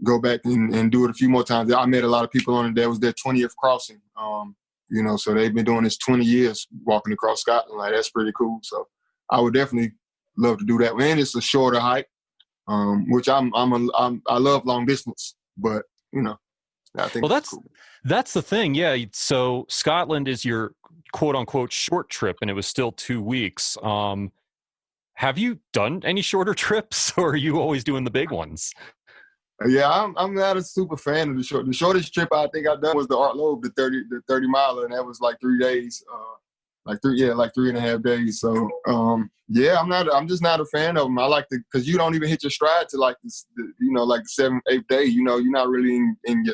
Go back and do it a few more times. I met a lot of people on it. That was their 20th crossing. So they've been doing this 20 years walking across Scotland. Like that's pretty cool. So I would definitely love to do that. And it's a shorter hike, which I love long distance, but I think that's the thing. Yeah. So Scotland is your quote unquote short trip, and it was still 2 weeks. Have you done any shorter trips, or are you always doing the big ones? Yeah, I'm not a super fan of the short. The shortest trip I think I've done was the Art Loeb, the 30 miler, and that was like 3 days, like 3.5 days. So I'm just not a fan of them. I like because you don't even hit your stride to like this, like the 7th, 8th day. You're not really in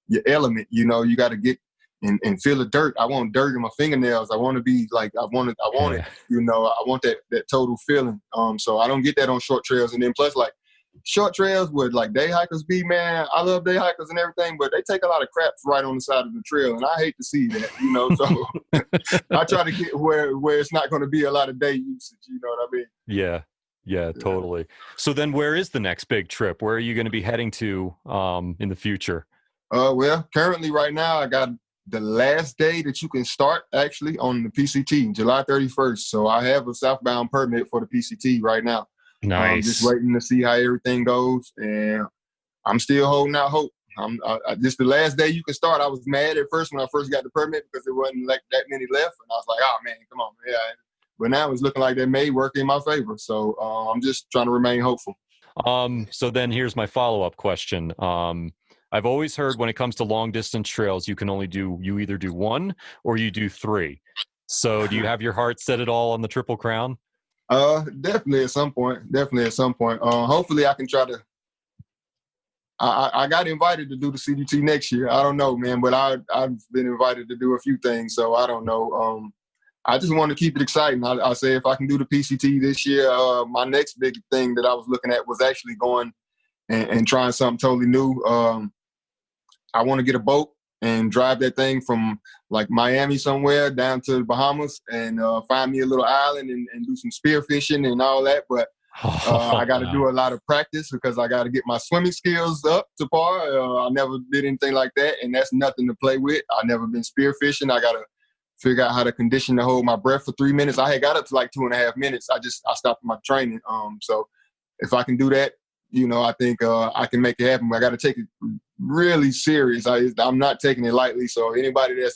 your element. You got to get and feel the dirt. I want dirt in my fingernails. I want to be like, I want it, you know, I want that total feeling. So I don't get that on short trails. And then plus like short trails would like day hikers be, man, I love day hikers and everything, but they take a lot of craps right on the side of the trail. And I hate to see that, you know, so I try to get where it's not going to be a lot of day usage. You know what I mean? Yeah, totally. So then where is the next big trip? Where are you going to be heading to in the future? Well, currently right now, I got the last day that you can start actually on the PCT, July 31st. So I have a southbound permit for the PCT right now. Nice. Just waiting to see how everything goes. And I'm still holding out hope. This the last day you can start. I was mad at first when I first got the permit because there wasn't like that many left. And I was like, oh man, come on. Yeah. But now it's looking like that may work in my favor. So I'm just trying to remain hopeful. So then here's my follow-up question. I've always heard when it comes to long distance trails, you either do one or you do three. So do you have your heart set at all on the Triple Crown? Definitely at some point. Hopefully I can try to, I got invited to do the CDT next year. I don't know, man, but I've been invited to do a few things. So I don't know. I just want to keep it exciting. I say if I can do the PCT this year, my next big thing that I was looking at was actually going and trying something totally new. I want to get a boat and drive that thing from like Miami somewhere down to the Bahamas and find me a little island and do some spearfishing and all that. But I got to do a lot of practice because I got to get my swimming skills up to par. I never did anything like that, and that's nothing to play with. I've never been spearfishing. I got to figure out how to condition to hold my breath for 3 minutes. I had got up to like 2.5 minutes. I stopped my training. So if I can do that, you know, I think I can make it happen. I got to take it really serious. I'm not taking it lightly. So anybody that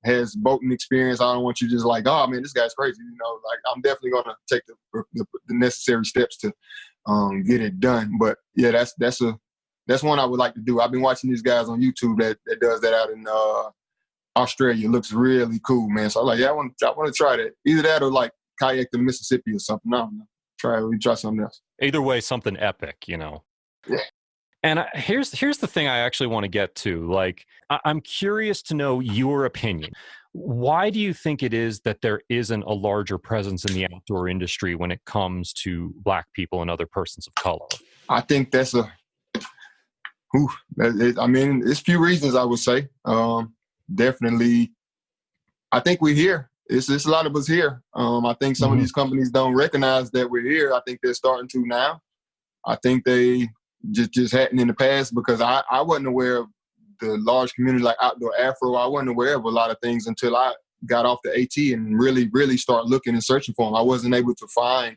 has boating experience, I don't want you just like, oh man, this guy's crazy. You know, like I'm definitely going to take the necessary steps to get it done. But yeah, that's one I would like to do. I've been watching these guys on YouTube that does that out in Australia. It looks really cool, man. So I'm like, yeah, I want to try that. Either that or like kayak to Mississippi or something. I don't know. Try something else. Either way, something epic, you know. Yeah. And here's the thing I actually want to get to. Like, I'm curious to know your opinion. Why do you think it is that there isn't a larger presence in the outdoor industry when it comes to Black people and other persons of color? I think that's it's a few reasons I would say. Definitely, I think we're here. It's a lot of us here. I think some of these companies don't recognize that we're here. I think they're starting to now. I think they just hadn't in the past because I wasn't aware of the large community like Outdoor Afro. I wasn't aware of a lot of things until I got off the AT and really, really start looking and searching for them. I wasn't able to find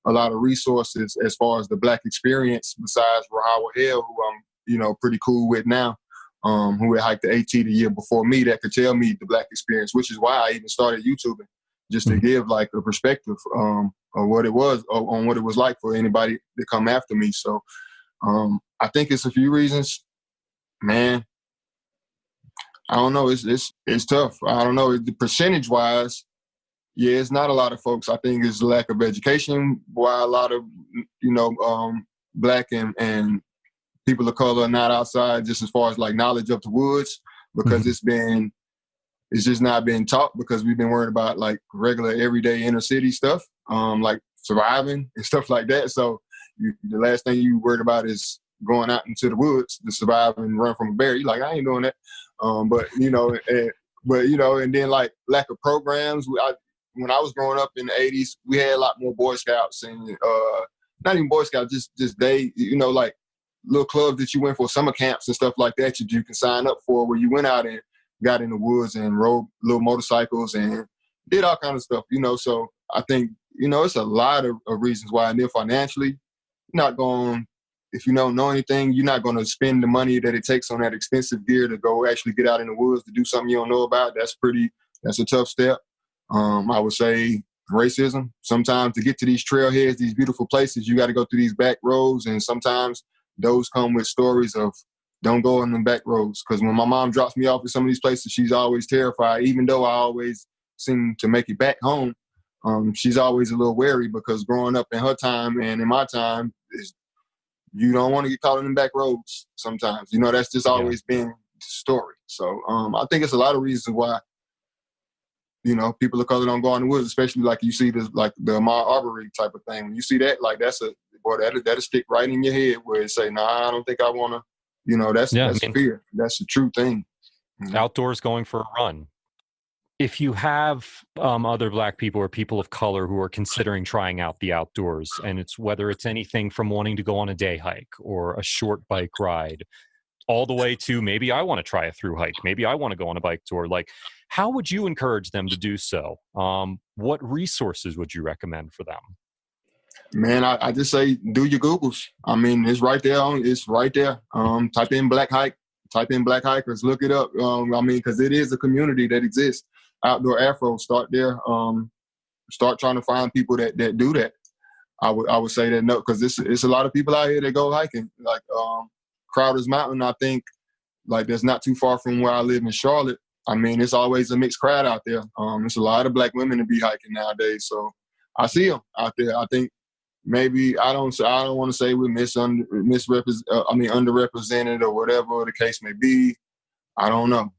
a lot of resources as far as the Black experience besides Rahawa Hale, who I'm, you know, pretty cool with now. Who had hiked the AT the year before me that could tell me the Black experience, which is why I even started YouTubing, just to give like a perspective of what it was, on what it was like for anybody to come after me. So I think it's a few reasons, man. I don't know. It's tough. I don't know. The percentage wise, yeah, it's not a lot of folks. I think it's the lack of education why a lot of, you know, Black and people of color are not outside just as far as like knowledge of the woods because it's just not been taught because we've been worried about like regular everyday inner city stuff, like surviving and stuff like that. So the last thing you worried about is going out into the woods to survive and run from a bear. You're like, I ain't doing that. But and then like lack of programs. When I was growing up in the 80s, we had a lot more Boy Scouts and not even Boy Scouts, just they, you know, like little clubs that you went for, summer camps and stuff like that you can sign up for where you went out and got in the woods and rode little motorcycles and did all kinds of stuff, you know. So I think, you know, it's a lot of reasons why. And then financially, if you don't know anything, you're not going to spend the money that it takes on that expensive gear to go actually get out in the woods to do something you don't know about. That's a tough step. I would say racism. Sometimes to get to these trailheads, these beautiful places, you got to go through these back roads. And sometimes those come with stories of don't go on the back roads. Because when my mom drops me off at some of these places, she's always terrified. Even though I always seem to make it back home, she's always a little wary because growing up in her time and in my time, you don't want to get caught in the back roads sometimes. You know, that's just always been story. So I think it's a lot of reasons why, you know, people of color don't go in the woods, especially like you see this, like the Ahmaud Arbery type of thing. When you see that, like that'll stick right in your head where it say, nah, I don't think I want to, you know, that's fear. That's the true thing. Mm-hmm. Outdoors going for a run. If you have other Black people or people of color who are considering trying out the outdoors, and it's whether it's anything from wanting to go on a day hike or a short bike ride, all the way to maybe I want to try a thru hike, maybe I want to go on a bike tour, like how would you encourage them to do so? What resources would you recommend for them? Man, I just say do your Googles. I mean, it's right there. It's right there. Type in Black hikers, look it up. I mean, because it is a community that exists. Outdoor Afro, start there. Start trying to find people that do that. I would say that, no, because it's a lot of people out here that go hiking. Like Crowder's Mountain, I think, like that's not too far from where I live in Charlotte. I mean, it's always a mixed crowd out there. There's a lot of Black women to be hiking nowadays, so I see them out there. I think maybe I don't want to say we're underrepresented or whatever the case may be. I don't know.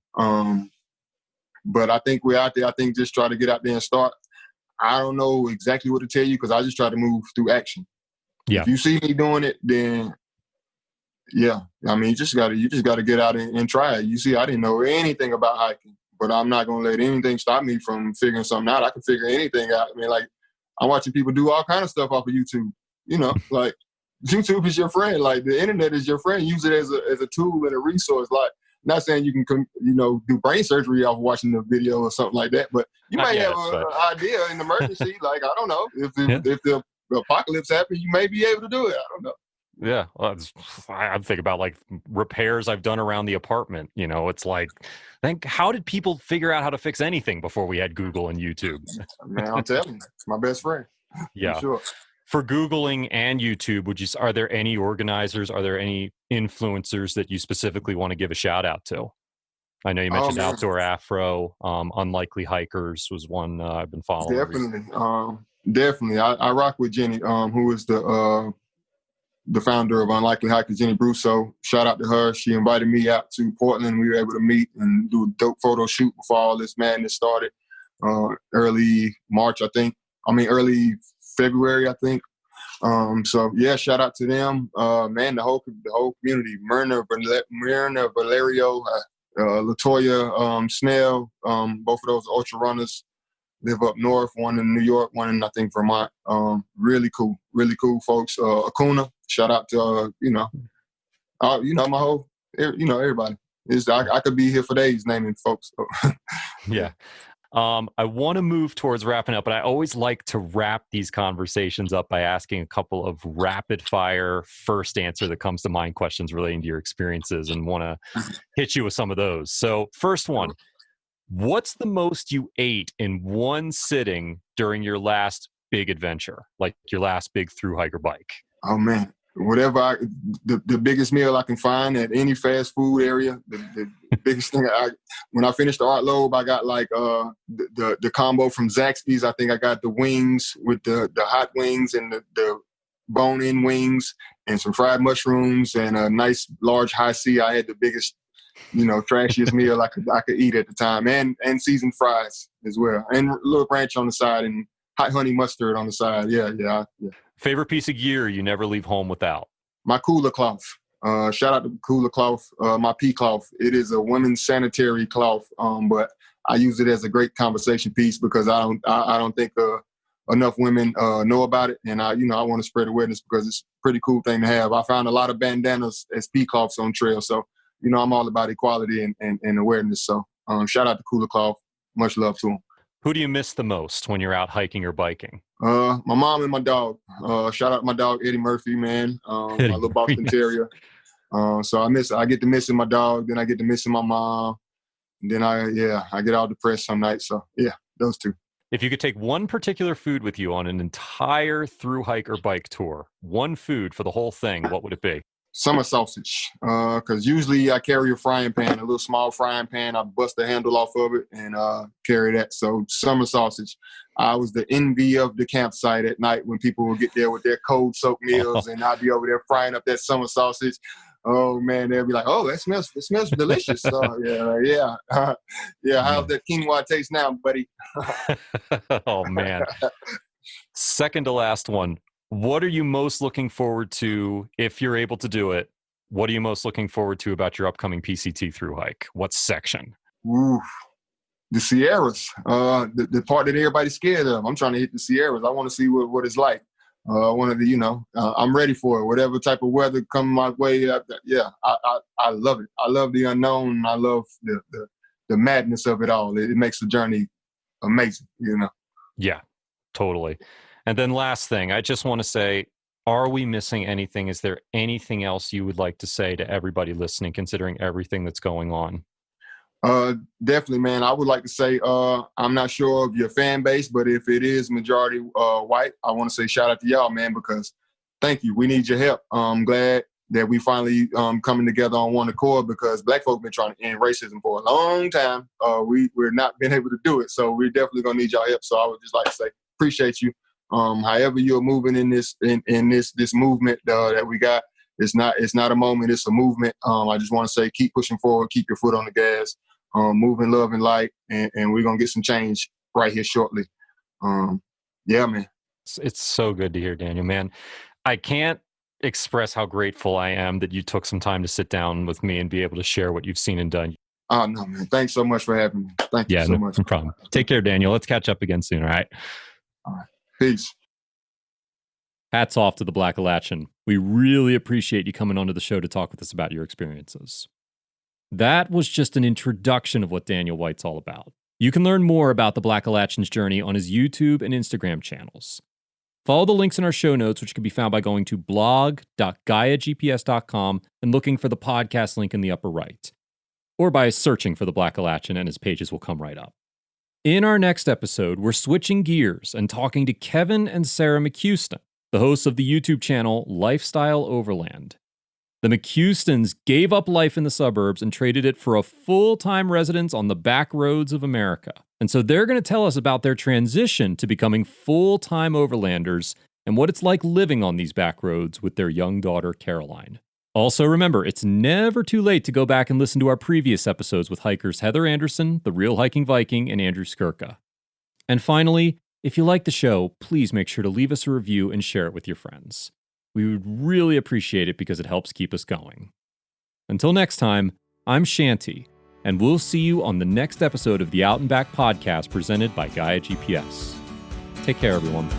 But I think we're out there. I think just try to get out there and start. I don't know exactly what to tell you because I just try to move through action. Yeah. If you see me doing it, then yeah. I mean, you just gotta get out and try it. You see, I didn't know anything about hiking, but I'm not gonna let anything stop me from figuring something out. I can figure anything out. I mean, like I'm watching people do all kind of stuff off of YouTube. You know, like YouTube is your friend. Like the internet is your friend. Use it as a tool and a resource. Like. Not saying you can, you know, do brain surgery off watching the video or something like that, but you might have an idea in emergency. Like, I don't know, if the apocalypse happens, you may be able to do it. I don't know. Yeah, well, I'm thinking about like repairs I've done around the apartment. You know, it's like, how did people figure out how to fix anything before we had Google and YouTube? Man, I'm telling you, it's my best friend. Yeah. For sure. For Googling and YouTube, are there any organizers, are there any influencers that you specifically want to give a shout out to? I know you mentioned Outdoor Afro, Unlikely Hikers was one I've been following. Definitely. I rock with Jenny, who is the founder of Unlikely Hikers, Jenny Brousseau. Shout out to her. She invited me out to Portland. We were able to meet and do a dope photo shoot before all this madness started. Early March, I think. Early February, I think. So yeah, shout out to them. Man, the whole community. Myrna Valerio, Latoya Snell, both of those ultra runners live up north, one in New York, one in I think Vermont. Really cool folks. Acuna, shout out to my whole, everybody. I could be here for days naming folks. Yeah. I want to move towards wrapping up, but I always like to wrap these conversations up by asking a couple of rapid fire first answer that comes to mind questions relating to your experiences, and want to hit you with some of those. So first one, what's the most you ate in one sitting during your last big adventure, like your last big thru hike or bike? Oh man. Whatever the biggest meal I can find at any fast food area. The biggest thing when I finished the Art Lobe, I got like the combo from Zaxby's. I think I got the wings with the hot wings and the bone-in wings and some fried mushrooms and a nice large high C. I had the biggest, trashiest meal I could eat at the time, and seasoned fries as well, and a little ranch on the side and hot honey mustard on the side. Yeah. Favorite piece of gear you never leave home without? My cooler cloth. Shout out to cooler cloth, my pea cloth. It is a women's sanitary cloth, but I use it as a great conversation piece because I don't think enough women know about it, and I want to spread awareness because it's a pretty cool thing to have. I found a lot of bandanas as pea cloths on trail, so I'm all about equality and awareness. So shout out to cooler cloth. Much love to them. Who do you miss the most when you're out hiking or biking? My mom and my dog. Shout out to my dog, Eddie Murphy, man. My little Boston Terrier. So I get to missing my dog, then I get to missing my mom. And then I get all depressed some nights. So yeah, those two. If you could take one particular food with you on an entire thru hike or bike tour, one food for the whole thing, what would it be? Summer sausage, because usually I carry a frying pan, a little small frying pan. I bust the handle off of it and carry that. So summer sausage. I was the envy of the campsite at night when people would get there with their cold soaked meals, and I'd be over there frying up that summer sausage. Oh man, they'll be like, "Oh, it smells delicious." Yeah. How's that quinoa taste now, buddy? Oh man. Second to last one. What are you most looking forward to if you're able to do it? What are you most looking forward to about your upcoming PCT thru hike? What section? Ooh, the Sierras. The part that everybody's scared of. I'm trying to hit the Sierras. I want to see what it's like. I want to, I'm ready for it. Whatever type of weather comes my way. I love it. I love the unknown. I love the madness of it all. It makes the journey amazing, Yeah, totally. And then last thing, I just want to say, are we missing anything? Is there anything else you would like to say to everybody listening, considering everything that's going on? Definitely, man. I would like to say, I'm not sure of your fan base, but if it is majority white, I want to say shout out to y'all, man, because thank you. We need your help. I'm glad that we finally coming together on one accord, because Black folk been trying to end racism for a long time. We're not been able to do it. So we're definitely going to need y'all help. So I would just like to say, appreciate you. However you're moving in this movement that we got, it's not a moment, it's a movement. I just want to say, keep pushing forward, keep your foot on the gas, moving love and light, and we're gonna get some change right here shortly. Yeah, man. It's so good to hear, Daniel, man. I can't express how grateful I am that you took some time to sit down with me and be able to share what you've seen and done. Oh no, man. Thanks so much for having me. Thank you so much. No problem. Take care, Daniel. Let's catch up again soon, all right? All right. Peace. Hats off to the Blackalachian. We really appreciate you coming onto the show to talk with us about your experiences. That was just an introduction of what Daniel White's all about. You can learn more about the Blackalachian's journey on his YouTube and Instagram channels. Follow the links in our show notes, which can be found by going to blog.gaia.gps.com and looking for the podcast link in the upper right, or by searching for the Blackalachian and his pages will come right up. In our next episode, we're switching gears and talking to Kevin and Sarah McHouston, the hosts of the YouTube channel Lifestyle Overland. The McHoustons gave up life in the suburbs and traded it for a full-time residence on the back roads of America. And so they're going to tell us about their transition to becoming full-time overlanders and what it's like living on these back roads with their young daughter, Caroline. Also, remember, it's never too late to go back and listen to our previous episodes with hikers Heather Anderson, The Real Hiking Viking, and Andrew Skirka. And finally, if you like the show, please make sure to leave us a review and share it with your friends. We would really appreciate it because it helps keep us going. Until next time, I'm Shanti, and we'll see you on the next episode of the Out and Back podcast presented by Gaia GPS. Take care, everyone.